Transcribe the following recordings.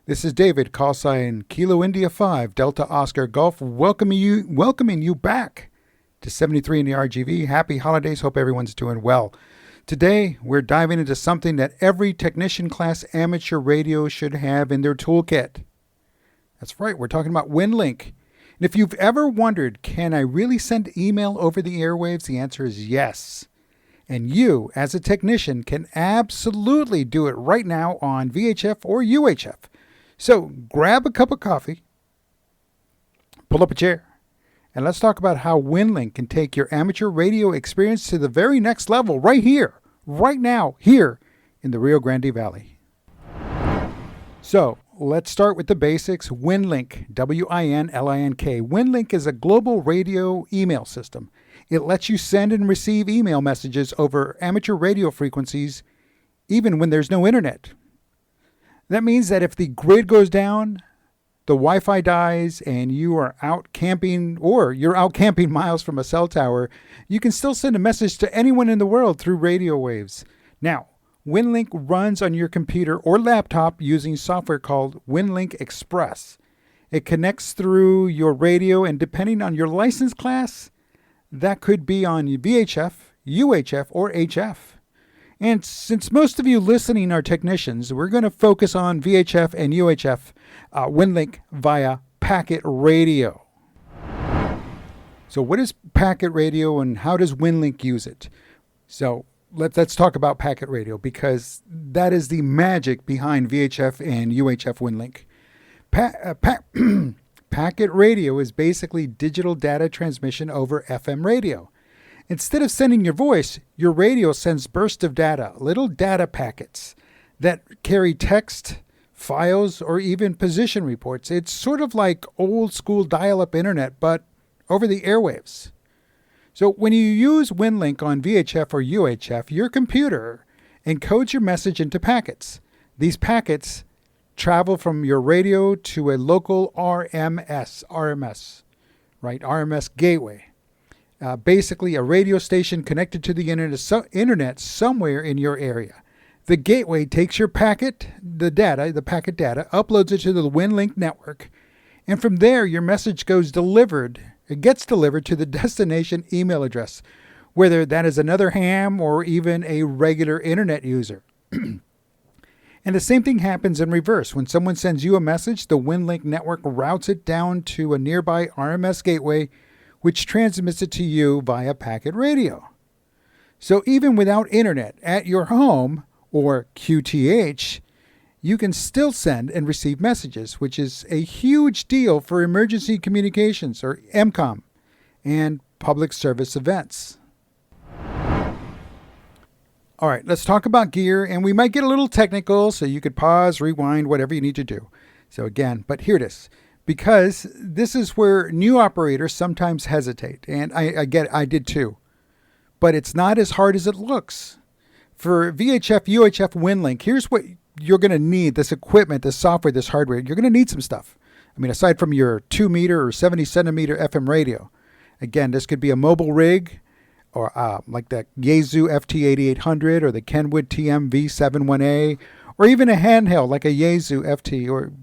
This is David, call sign Kilo India 5, Delta Oscar Golf, welcoming you back to 73 in the RGV. Happy holidays. Hope everyone's doing well. Today, we're diving into something that every technician class amateur radio should have in their toolkit. That's right, we're talking about WINLINK. And if you've ever wondered, can I really send email over the airwaves? The answer is yes. And you, as a technician, can absolutely do it right now on VHF or UHF. So grab a cup of coffee, pull up a chair, and let's talk about how WINLINK can take your amateur radio experience to the very next level right here, right now, here in the Rio Grande Valley. So let's start with the basics. WINLINK, W-I-N-L-I-N-K. WINLINK is a global radio email system. It lets you send and receive email messages over amateur radio frequencies even when there's no internet. That means that if the grid goes down, the Wi-Fi dies, and you are out camping, or you're out camping miles from a cell tower, you can still send a message to anyone in the world through radio waves. Now, WINLINK runs on your computer or laptop using software called WINLINK Express. It connects through your radio, and depending on your license class, that could be on VHF, UHF, or HF. And since most of you listening are technicians, we're going to focus on VHF and UHF WINLINK via packet radio. So what is packet radio and how does WINLINK use it? So let's talk about packet radio, because that is the magic behind VHF and UHF WINLINK. Packet radio is basically digital data transmission over FM radio. Instead of sending your voice, your radio sends bursts of data, little data packets that carry text, files, or even position reports. It's sort of like old school dial-up internet, but over the airwaves. So when you use WINLINK on VHF or UHF, your computer encodes your message into packets. These packets travel from your radio to a local RMS gateway. Basically a radio station connected to the internet somewhere in your area. The gateway takes your packet data, uploads it to the WINLINK network, and from there your message gets delivered to the destination email address, whether that is another ham or even a regular internet user. And the same thing happens in reverse. When someone sends you a message, the WINLINK network routes it down to a nearby RMS gateway, which transmits it to you via packet radio. So even without internet at your home, or QTH, you can still send and receive messages, which is a huge deal for emergency communications, or EMCOM, and public service events. All right, let's talk about gear, and we might get a little technical, so you could pause, rewind, whatever you need to do. So again, but here it is. Because this is where new operators sometimes hesitate, and I did too. But it's not as hard as it looks. For VHF, UHF, WINLINK, here's what you're going to need, this equipment, this software, this hardware. You're going to need some stuff. I mean, aside from your 2 meter or 70 centimeter FM radio. Again, this could be a mobile rig, or like the Yaesu FT8800 or the Kenwood TM V71A, or even a handheld like a Yaesu FT, or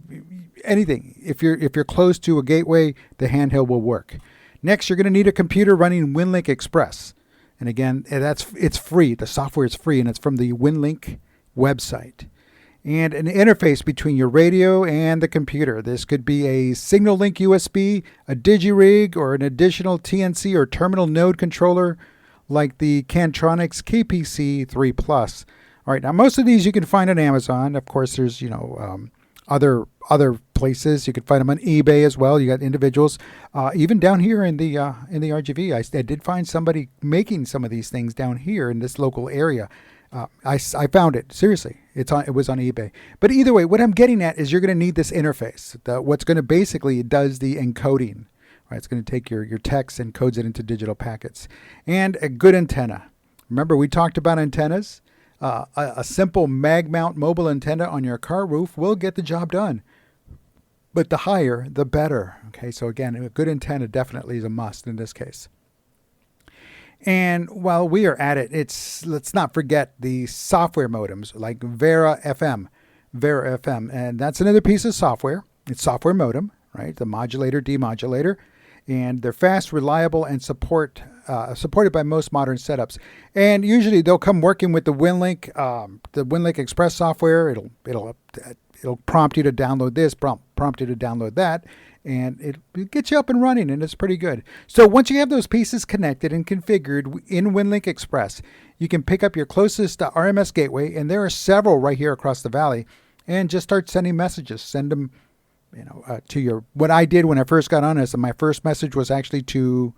anything. If you're close to a gateway, the handheld will work. Next, you're going to need a computer running WINLINK Express. And again, it's free. The software is free, and it's from the WINLINK website. And an interface between your radio and the computer. This could be a signal link USB, a DigiRig, or an additional TNC or terminal node controller like the Cantronics KPC 3 Plus. All right, now most of these you can find on Amazon. Of course, there's other places. You can find them on eBay as well. You got individuals, even down here in the RGV. I did find somebody making some of these things down here in this local area. I found it. Seriously, it was on eBay. But either way, what I'm getting at is you're going to need this interface. What's going to basically does the encoding. Right, it's going to take your text and codes it into digital packets, and a good antenna. Remember, we talked about antennas. A simple mag mount mobile antenna on your car roof will get the job done. But the higher, the better. Okay, so again, a good antenna definitely is a must in this case. And while we are at it, let's not forget the software modems like Vera FM. Vera FM. And that's another piece of software. It's software modem, right? The modulator, demodulator. And they're fast, reliable, and supported by most modern setups. And usually they'll come working with the WINLINK Express software. It'll prompt you to download this, prompt you to download that, and it'll get you up and running, and it's pretty good. So once you have those pieces connected and configured in WINLINK Express, you can pick up your closest RMS gateway, and there are several right here across the valley, and just start sending messages. Send them to your, what I did when I first got on is my first message was actually to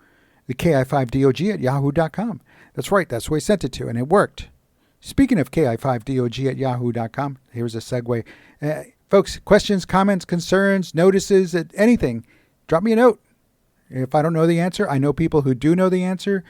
the ki5dog@yahoo.com. That's right. That's where I sent it to, and it worked. Speaking of ki5dog@yahoo.com, here's a segue. Folks, questions, comments, concerns, notices, anything, drop me a note. If I don't know the answer, I know people who do know the answer.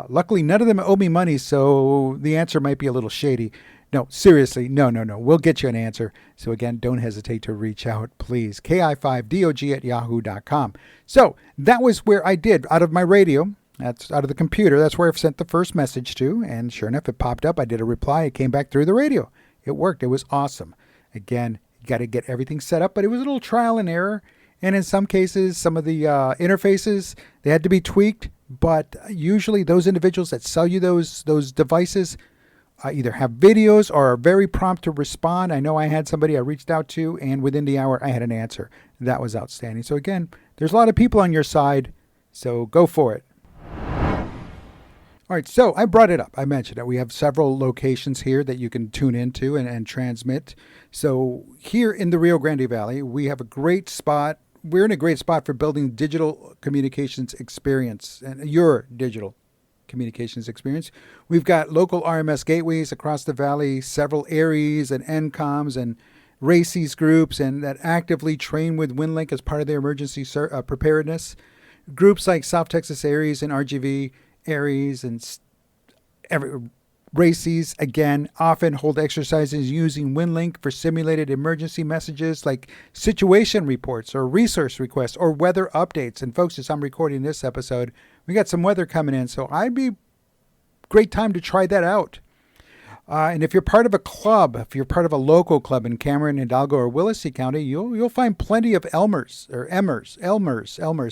Luckily, none of them owe me money, so the answer might be a little shady. No, seriously, no. We'll get you an answer. So again, don't hesitate to reach out, please. ki5dog@yahoo.com. So that was where I did, out of my radio, that's out of the computer, that's where I've sent the first message to. And sure enough, it popped up. I did a reply. It came back through the radio. It worked. It was awesome. Again, you got to get everything set up, but it was a little trial and error. And in some cases, some of the interfaces, they had to be tweaked. But usually those individuals that sell you those devices either have videos or are very prompt to respond. I know I had somebody I reached out to, and within the hour, I had an answer. That was outstanding. So again, there's a lot of people on your side, so go for it. All right, so I brought it up. I mentioned it. We have several locations here that you can tune into and transmit. So here in the Rio Grande Valley, we have a great spot. We're in a great spot for building digital communications experience and your digital communications experience. We've got local RMS gateways across the valley, several ARIES and NCOMs and RACES groups, and that actively train with WINLINK as part of their emergency preparedness. Groups like South Texas ARIES and RGV ARIES and RACES, again, often hold exercises using WINLINK for simulated emergency messages like situation reports or resource requests or weather updates. And folks, as I'm recording this episode, we got some weather coming in, so I'd be great time to try that out. And if you're part of a club, if you're part of a local club in Cameron, Hidalgo, or Willacy County, you'll find plenty of Elmers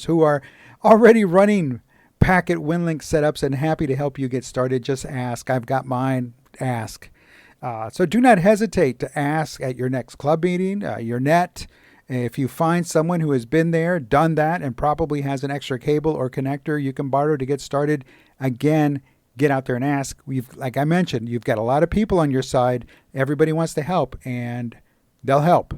who are already running packet WINLINK setups and happy to help you get started. Just ask. I've got mine. Ask. So do not hesitate to ask at your next club meeting, your net. If you find someone who has been there, done that, and probably has an extra cable or connector you can borrow to get started, again, get out there and ask. Like I mentioned, you've got a lot of people on your side. Everybody wants to help, and they'll help.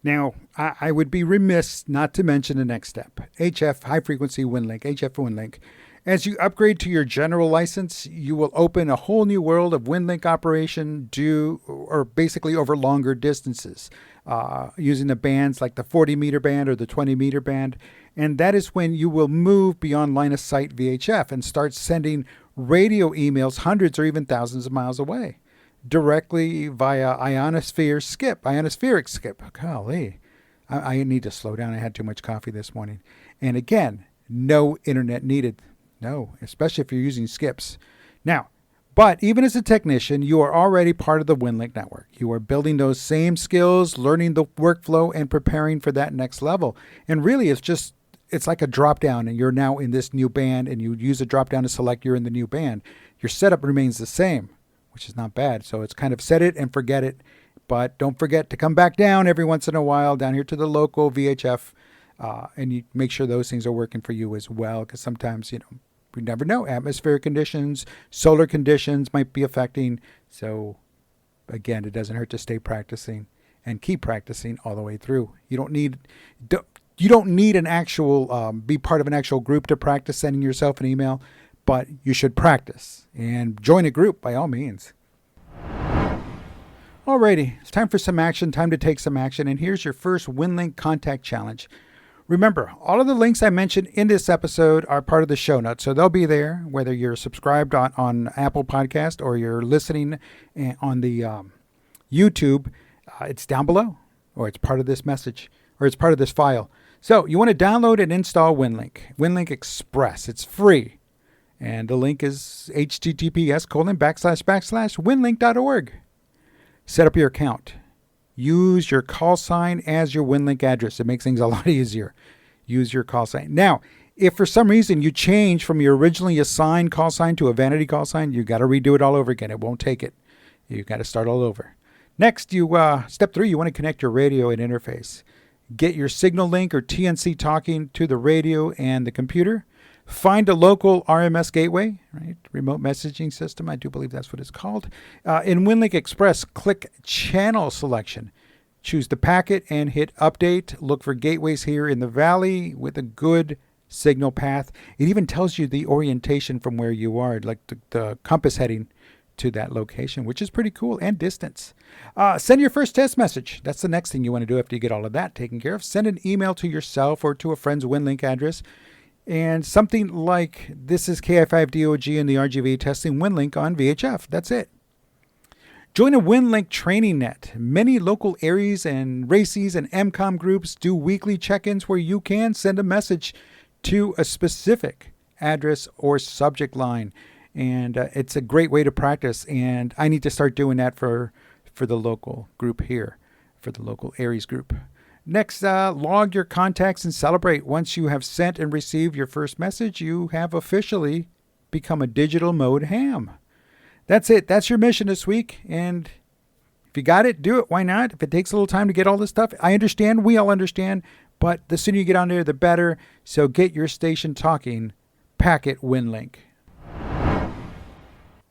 Now, I would be remiss not to mention the next step, HF, High Frequency WINLINK, HF WINLINK. As you upgrade to your general license, you will open a whole new world of WINLINK operation basically over longer distances, using the bands like the 40-meter band or the 20-meter band. And that is when you will move beyond line of sight VHF and start sending radio emails hundreds or even thousands of miles away, directly via ionospheric skip. Golly, I need to slow down. I had too much coffee this morning. And again, no internet needed. No, especially if you're using skips. Now, but even as a technician, you are already part of the WINLINK network. You are building those same skills, learning the workflow, and preparing for that next level. And really, it's like a drop down, and you're now in this new band, and you use a drop down to select you're in the new band. Your setup remains the same, which is not bad. So it's kind of set it and forget it. But don't forget to come back down every once in a while, down here to the local VHF, and you make sure those things are working for you as well, because sometimes, we never know. Atmospheric conditions, solar conditions might be affecting. So again, it doesn't hurt to stay practicing and keep practicing all the way through. You don't need an actual, be part of an actual group to practice sending yourself an email, but you should practice and join a group by all means. Alrighty, it's time for some action, time to take some action. And here's your first WINLINK contact challenge. Remember, all of the links I mentioned in this episode are part of the show notes. So they'll be there, whether you're subscribed on Apple Podcast or you're listening on the YouTube. It's down below, or it's part of this message, or it's part of this file. So you want to download and install WINLINK, WINLINK Express. It's free. And the link is https://winlink.org. Set up your account. Use your call sign as your WinLink address. It makes things a lot easier. Use your call sign. Now, if for some reason you change from your originally assigned call sign to a vanity call sign, you got to redo it all over again. It won't take it. You got to start all over. Next, step 3, you want to connect your radio and interface. Get your signal link or TNC talking to the radio and the computer. Find a local RMS gateway, right? Remote messaging system. I do believe that's what it's called. In WinLink Express, click channel selection. Choose the packet and hit update. Look for gateways here in the valley with a good signal path. It even tells you the orientation from where you are, like the compass heading to that location, which is pretty cool, and distance. Send your first test message. That's the next thing you want to do after you get all of that taken care of. Send an email to yourself or to a friend's WinLink address. And something like, this is KI5DOG and the RGV testing WinLink on VHF. That's it. Join a WinLink training net. Many local ARIES and RACIES and MCOM groups do weekly check-ins where you can send a message to a specific address or subject line. And it's a great way to practice. And I need to start doing that for the local group here, for the local ARIES group. Next, log your contacts and celebrate. Once you have sent and received your first message, you have officially become a digital mode ham. That's it. That's your mission this week. And if you got it, do it. Why not? If it takes a little time to get all this stuff, I understand. We all understand. But the sooner you get on there, the better. So get your station talking. Packet WinLink.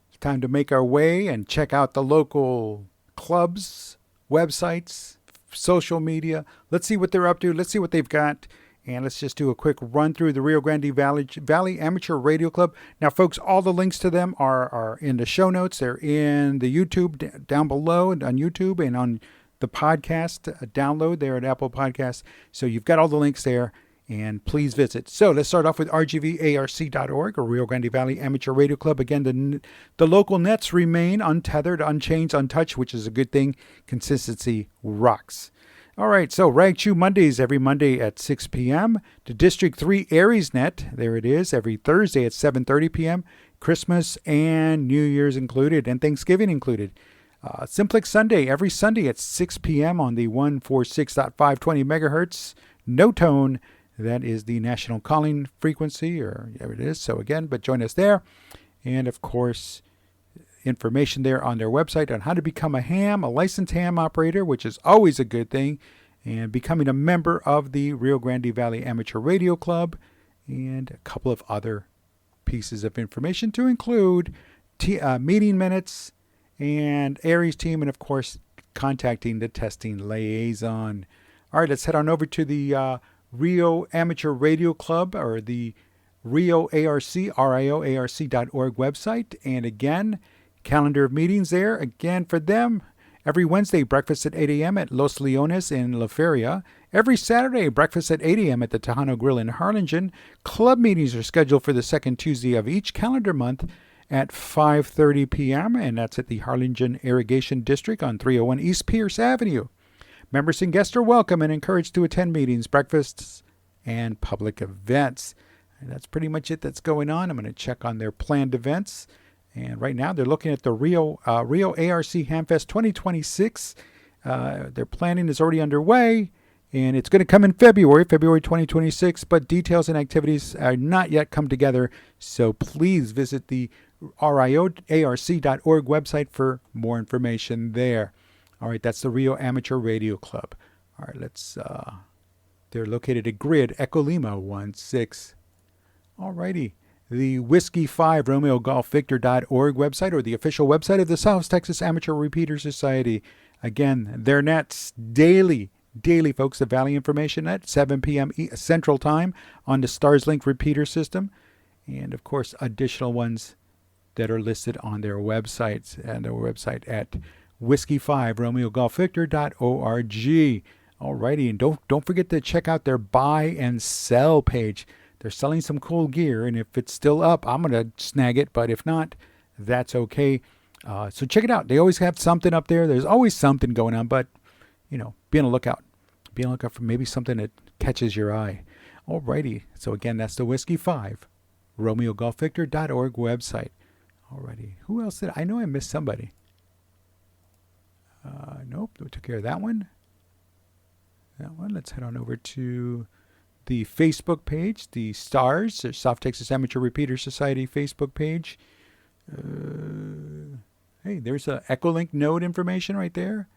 It's time to make our way and check out the local clubs, websites, social media. Let's see what they're up to. Let's see what they've got. And let's just do a quick run through the Rio Grande Valley Amateur Radio Club. Now, folks, all the links to them are in the show notes. They're in the YouTube down below and on YouTube and on the podcast download there at Apple Podcasts. So you've got all the links there, and please visit. So let's start off with rgvarc.org, or Rio Grande Valley Amateur Radio Club. Again, the local nets remain untethered, unchanged, untouched, which is a good thing. Consistency rocks. All right, so Rag Chew Mondays every Monday at 6 p.m. The District 3 Aries Net, there it is, every Thursday at 7:30 p.m. Christmas and New Year's included, and Thanksgiving included. Simplex Sunday, every Sunday at 6 p.m. on the 146.520 megahertz. No tone, that is the national calling frequency, or there it is. So again, but join us there. And of course, information there on their website on how to become a ham, a licensed ham operator, which is always a good thing, and becoming a member of the Rio Grande Valley Amateur Radio Club, and a couple of other pieces of information to include meeting minutes and ARIES team, and of course contacting the testing liaison. All right, let's head on over to the Rio Amateur Radio Club, or the Rio ARC, RIOARC.org website. And again, calendar of meetings there. Again, for them, every Wednesday, breakfast at 8 a.m. at Los Leones in La Feria. Every Saturday, breakfast at 8 a.m. at the Tejano Grill in Harlingen. Club meetings are scheduled for the second Tuesday of each calendar month at 5:30 p.m., and that's at the Harlingen Irrigation District on 301 East Pierce Avenue. Members and guests are welcome and encouraged to attend meetings, breakfasts, and public events. And that's pretty much it that's going on. I'm going to check on their planned events. And right now they're looking at the Rio ARC Hamfest 2026. Their planning is already underway, and it's going to come in February 2026, but details and activities are not yet come together. So please visit the RIOARC.org website for more information there. All right, that's the Rio Amateur Radio Club. All right, they're located at Grid, Echo Lima 16. All righty. The Whiskey 5 Romeo Golf Victor.org website, or the official website of the South Texas Amateur Repeater Society. Again, their nets daily, folks, the Valley Information Net, 7 p.m. Central Time on the StarsLink repeater system. And, of course, additional ones that are listed on their websites, and their website at Whiskey5 Romeo Golf Victor.org. All righty, and don't forget to check out their buy and sell page. They're selling some cool gear, and if it's still up, I'm going to snag it. But if not, that's okay. So check it out. They always have something up there. There's always something going on, but, be on the lookout. Be on the lookout for maybe something that catches your eye. All righty. So again, that's the Whiskey 5 RomeoGolfVictor.org website. All righty. Who else did I know? I missed somebody. Nope, we took care of that one. Let's head on over to the Facebook page, the STARS, the South Texas Amateur Repeater Society Facebook page. Hey, there's a Echolink node information right there.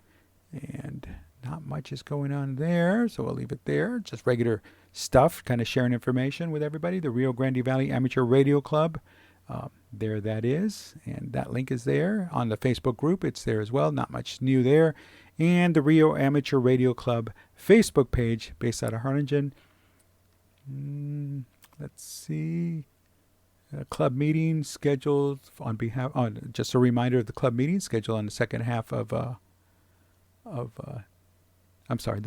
And not much is going on there, so we'll leave it there. Just regular stuff, kind of sharing information with everybody. The Rio Grande Valley Amateur Radio Club. There that is, and that link is there. On the Facebook group, it's there as well. Not much new there. And the Rio Amateur Radio Club Facebook page based out of Harlingen. Let's see. Club meeting scheduled on behalf. Just a reminder of the club meeting scheduled on the second half the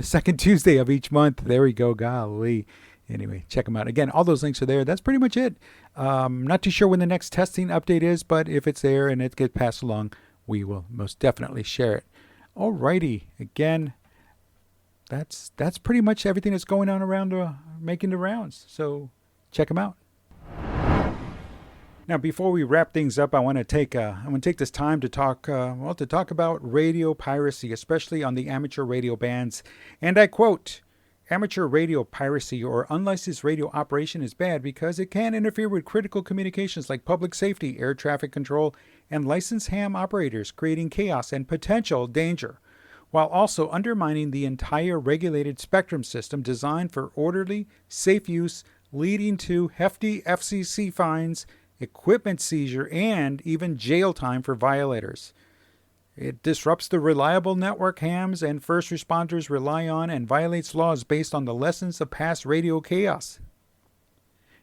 second Tuesday of each month. There we go. Golly. Anyway, check them out. Again, all those links are there. That's pretty much it. Not too sure when the next testing update is, but if it's there and it gets passed along, we will most definitely share it. Alrighty. Again, that's pretty much everything that's going on around making the rounds. So check them out. Now, before we wrap things up, I want to take this time to talk about radio piracy, especially on the amateur radio bands. And I quote, "Amateur radio piracy or unlicensed radio operation is bad because it can interfere with critical communications like public safety, air traffic control, and licensed ham operators, creating chaos and potential danger, while also undermining the entire regulated spectrum system designed for orderly, safe use, leading to hefty FCC fines, equipment seizure, and even jail time for violators. It disrupts the reliable network hams and first responders rely on and violates laws based on the lessons of past radio chaos."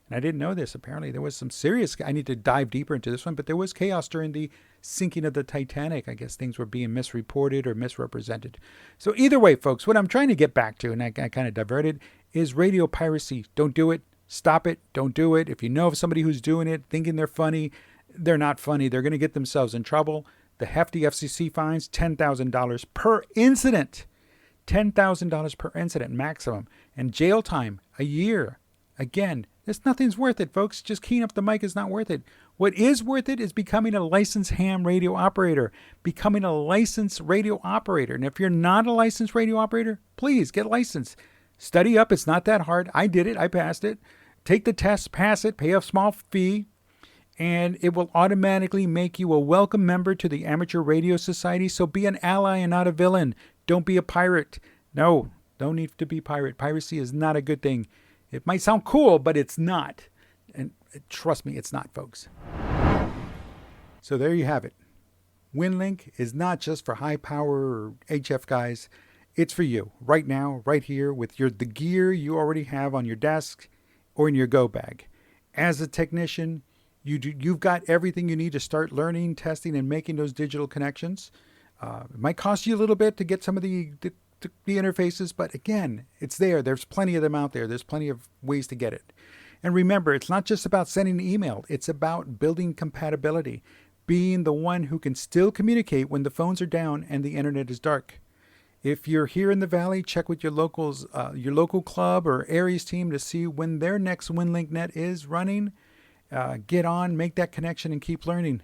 And I didn't know this. Apparently there was some serious, I need to dive deeper into this one, but there was chaos during the sinking of the Titanic. I guess things were being misreported or misrepresented. So either way, folks, what I'm trying to get back to, and I kind of diverted, is radio piracy. Don't do it. Stop it. Don't do it. If you know of somebody who's doing it, thinking they're funny, they're not funny. They're going to get themselves in trouble. The hefty FCC fines, $10,000 per incident. $10,000 per incident maximum. And jail time, a year. Again, nothing's worth it, folks. Just keying up the mic is not worth it. What is worth it is becoming a licensed ham radio operator. Becoming a licensed radio operator. And if you're not a licensed radio operator, please get licensed. Study up. It's not that hard. I did it. I passed it. Take the test, pass it, pay a small fee, and it will automatically make you a welcome member to the Amateur Radio Society. So be an ally and not a villain. Don't be a pirate. No, don't need to be pirate. Piracy is not a good thing. It might sound cool, but it's not. And trust me, it's not, folks. So there you have it. WINLINK is not just for high power or HF guys. It's for you right now, right here, with the gear you already have on your desk or in your go bag. As a technician, you've got everything you need to start learning, testing, and making those digital connections. It might cost you a little bit to get some of the interfaces, but again, it's there. There's plenty of them out there. There's plenty of ways to get it. And remember, it's not just about sending an email. It's about building compatibility, being the one who can still communicate when the phones are down and the internet is dark. If you're here in the Valley, check with your local club or Aries team to see when their next WinLink net is running. Get on, make that connection, and keep learning.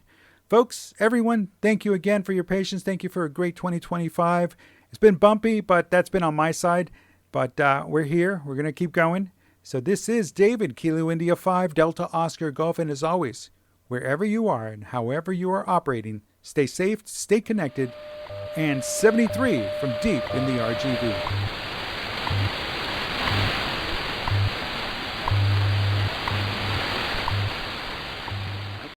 Folks, everyone, thank you again for your patience. Thank you for a great 2025. It's been bumpy, but that's been on my side. But we're here. We're going to keep going. So this is David, Kilo India 5, Delta Oscar Golf. And as always, wherever you are and however you are operating, stay safe, stay connected, and 73 from deep in the RGV.